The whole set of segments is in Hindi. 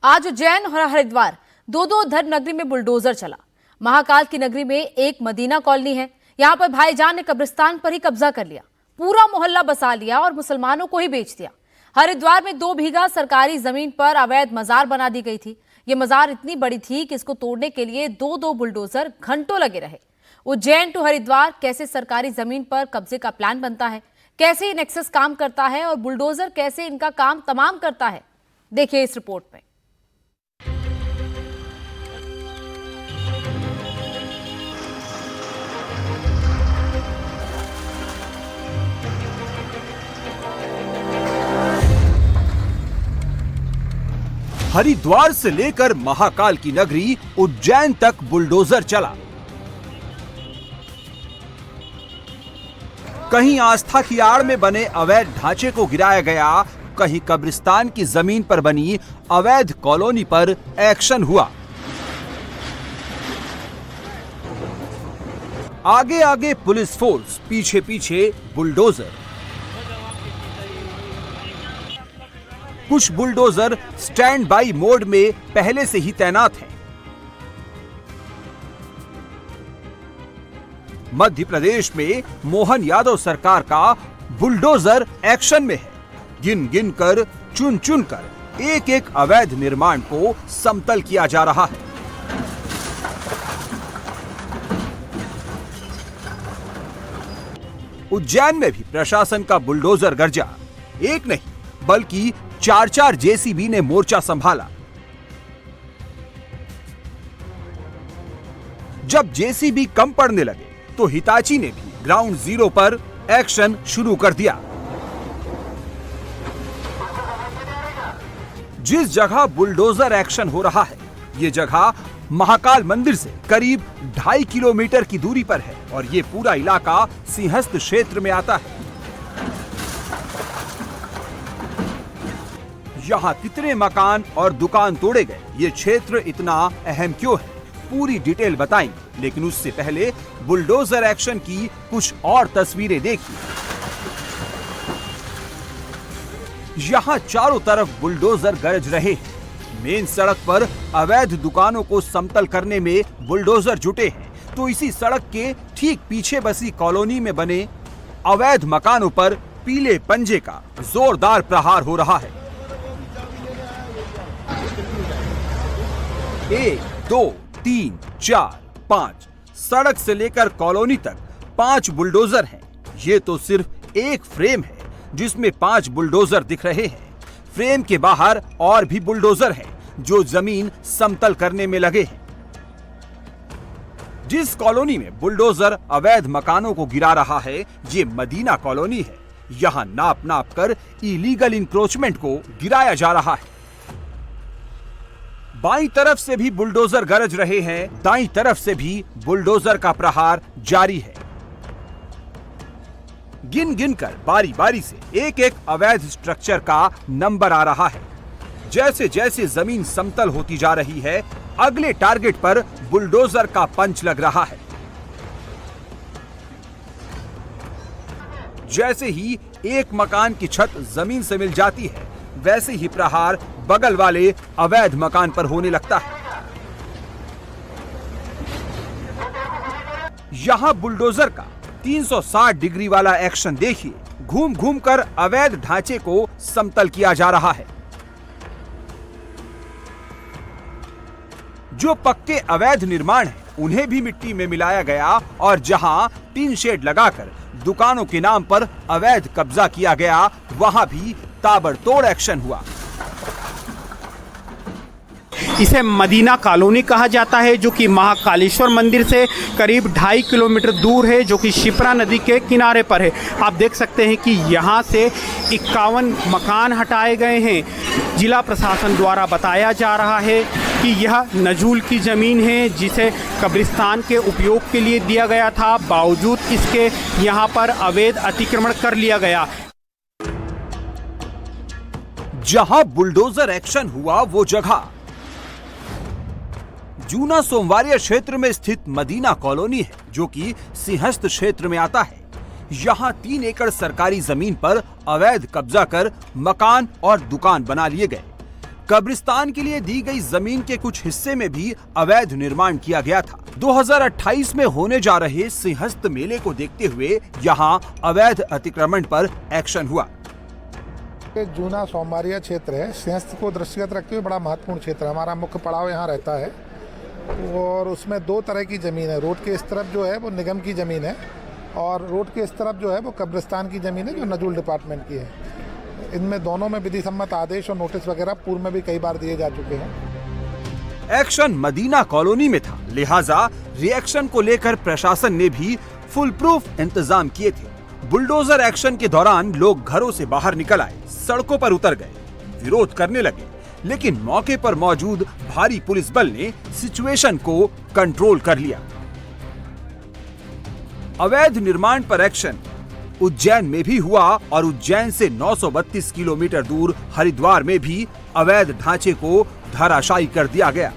आज उज्जैन और हरिद्वार दो धर्म नगरी में बुलडोजर चला। महाकाल की नगरी में एक मदीना कॉलोनी है। यहाँ पर भाईजान ने कब्रिस्तान पर ही कब्जा कर लिया, पूरा मोहल्ला बसा लिया और मुसलमानों को ही बेच दिया। हरिद्वार में 2 बीघा सरकारी जमीन पर अवैध मजार बना दी गई थी। ये मजार इतनी बड़ी थी कि इसको तोड़ने के लिए 2 बुलडोजर घंटों लगे रहे। उज्जैन टू हरिद्वार कैसे सरकारी जमीन पर कब्जे का प्लान बनता है, कैसे ये नेक्सस काम करता है और बुलडोजर कैसे इनका काम तमाम करता है, देखिए इस रिपोर्ट में। हरिद्वार से लेकर महाकाल की नगरी उज्जैन तक बुलडोजर चला। कहीं आस्था की आड़ में बने अवैध ढांचे को गिराया गया, कहीं कब्रिस्तान की जमीन पर बनी अवैध कॉलोनी पर एक्शन हुआ। आगे आगे पुलिस फोर्स, पीछे पीछे बुलडोजर। कुछ बुलडोजर स्टैंड बाई मोड में पहले से ही तैनात हैं। मध्य प्रदेश में मोहन यादव सरकार का बुलडोजर एक्शन में है। गिन गिन कर, चुन चुन कर एक एक अवैध निर्माण को समतल किया जा रहा है। उज्जैन में भी प्रशासन का बुलडोजर गरजा। एक नहीं बल्कि 4 जेसीबी ने मोर्चा संभाला। जब जेसीबी कम पड़ने लगे तो हिताची ने भी ग्राउंड जीरो पर एक्शन शुरू कर दिया। जिस जगह बुलडोजर एक्शन हो रहा है, ये जगह महाकाल मंदिर से करीब 2.5 किलोमीटर की दूरी पर है और ये पूरा इलाका सिंहस्थ क्षेत्र में आता है। यहाँ कितने मकान और दुकान तोड़े गए, ये क्षेत्र इतना अहम क्यों है, पूरी डिटेल बताएंगे। लेकिन उससे पहले बुलडोजर एक्शन की कुछ और तस्वीरें देखिए। यहाँ चारों तरफ बुलडोजर गरज रहे हैं। मेन सड़क पर अवैध दुकानों को समतल करने में बुलडोजर जुटे हैं, तो इसी सड़क के ठीक पीछे बसी कॉलोनी में बने अवैध मकानों पर पीले पंजे का जोरदार प्रहार हो रहा है। 1, 2, 3, 4, 5 सड़क से लेकर कॉलोनी तक 5 बुलडोजर हैं। ये तो सिर्फ एक फ्रेम है जिसमें 5 बुलडोजर दिख रहे हैं। फ्रेम के बाहर और भी बुलडोजर हैं जो जमीन समतल करने में लगे हैं। जिस कॉलोनी में बुलडोजर अवैध मकानों को गिरा रहा है, ये मदीना कॉलोनी है। यहाँ नाप नाप कर इलीगल इंक्रोचमेंट को गिराया जा रहा है। बाईं तरफ से भी बुलडोजर गरज रहे हैं, दाईं तरफ से भी बुलडोजर का प्रहार जारी है। गिन गिन कर बारी बारी से एक एक अवैध स्ट्रक्चर का नंबर आ रहा है। जैसे जैसे जमीन समतल होती जा रही है, अगले टारगेट पर बुलडोजर का पंच लग रहा है। जैसे ही एक मकान की छत जमीन से मिल जाती है, वैसे ही प्रहार बगल वाले अवैध मकान पर होने लगता है। यहां बुलडोजर का 360 डिग्री वाला एक्शन देखिए। घूम घूम कर अवैध ढांचे को समतल किया जा रहा है। जो पक्के अवैध निर्माण हैं, उन्हें भी मिट्टी में मिलाया गया और जहां टीन शेड लगाकर दुकानों के नाम पर अवैध कब्जा किया गया, वहां भी ताबड़तोड़ एक्शन हुआ। इसे मदीना कॉलोनी कहा जाता है, जो कि महाकालेश्वर मंदिर से करीब 2.5 किलोमीटर दूर है, जो कि शिप्रा नदी के किनारे पर है। आप देख सकते हैं कि यहाँ से 51 मकान हटाए गए हैं। जिला प्रशासन द्वारा बताया जा रहा है कि यह नजूल की ज़मीन है, जिसे कब्रिस्तान के उपयोग के लिए दिया गया था। बावजूद इसके यहाँ पर अवैध अतिक्रमण कर लिया गया। जहां बुलडोजर एक्शन हुआ, वो जगह जूना सोमवारिया क्षेत्र में स्थित मदीना कॉलोनी है, जो कि सिंहस्थ क्षेत्र में आता है। यहाँ 3 एकड़ सरकारी जमीन पर अवैध कब्जा कर मकान और दुकान बना लिए गए। कब्रिस्तान के लिए दी गई जमीन के कुछ हिस्से में भी अवैध निर्माण किया गया था। 2028 में होने जा रहे सिंहस्थ मेले को देखते हुए यहाँ अवैध अतिक्रमण पर एक्शन हुआ। जूना सोमवारिया क्षेत्र है, सिंहस्थ को दृष्टिगत रखते हुए बड़ा महत्वपूर्ण क्षेत्र है। हमारा मुख्य पड़ाव यहाँ रहता है और उसमें दो तरह की ज़मीन है। रोड के इस तरफ जो है वो निगम की ज़मीन है और रोड के इस तरफ जो है वो कब्रिस्तान की ज़मीन है जो नजूल डिपार्टमेंट की है। इनमें दोनों में विधि सम्मत आदेश और नोटिस वगैरह पूर्व में भी कई बार दिए जा चुके हैं। एक्शन मदीना कॉलोनी में था, लिहाजा रिएक्शन को लेकर प्रशासन ने भी फुल प्रूफ इंतजाम किए थे। बुलडोजर एक्शन के दौरान लोग घरों से बाहर निकल आए, सड़कों पर उतर गए, विरोध करने लगे, लेकिन मौके पर मौजूद भारी पुलिस बल ने सिचुएशन को कंट्रोल कर लिया। अवैध निर्माण पर एक्शन उज्जैन में भी हुआ और उज्जैन से 932 किलोमीटर दूर हरिद्वार में भी अवैध ढांचे को धराशायी कर दिया गया।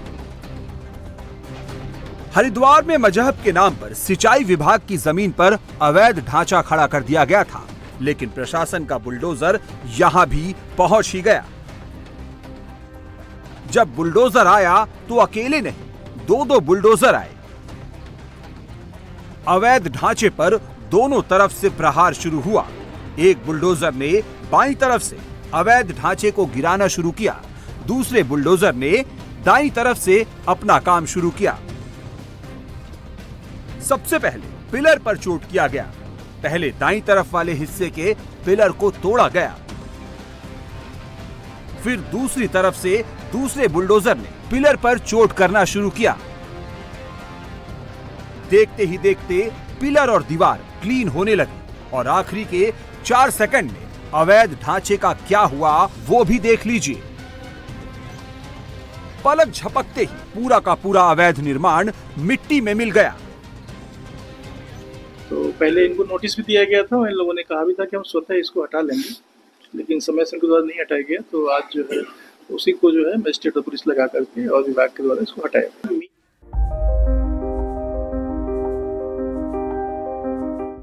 हरिद्वार में मजहब के नाम पर सिंचाई विभाग की जमीन पर अवैध ढांचा खड़ा कर दिया गया था, लेकिन प्रशासन का बुलडोजर यहां भी पहुंच ही गया। जब बुलडोजर आया तो अकेले नहीं, दो बुलडोजर आए। अवैध ढांचे पर दोनों तरफ से प्रहार शुरू हुआ। एक बुलडोजर ने बाईं तरफ से अवैध ढांचे को गिराना शुरू किया, दूसरे बुलडोजर ने दाईं तरफ से अपना काम शुरू किया। सबसे पहले पिलर पर चोट किया गया। पहले दाईं तरफ वाले हिस्से के पिलर को तोड़ा गया, फिर दूसरी तरफ से दूसरे बुलडोजर ने पिलर पर चोट करना शुरू किया। देखते ही देखते पिलर और दीवार क्लीन होने लगी और आखिरी के 4 सेकंड में अवैध ढांचे का क्या हुआ वो भी देख लीजिए। पलक झपकते ही पूरा का पूरा अवैध निर्माण मिट्टी में मिल गया। तो पहले इनको नोटिस भी दिया गया था और इन लोगों ने कहा भी था कि हम स्वतः इसको हटा लेंगे, लेकिन समय से उनके द्वारा नहीं हटाया गया। तो आज जो है उसी को जो है मजिस्ट्रेट और पुलिस लगा करके और विभाग के द्वारा इसको हटाया।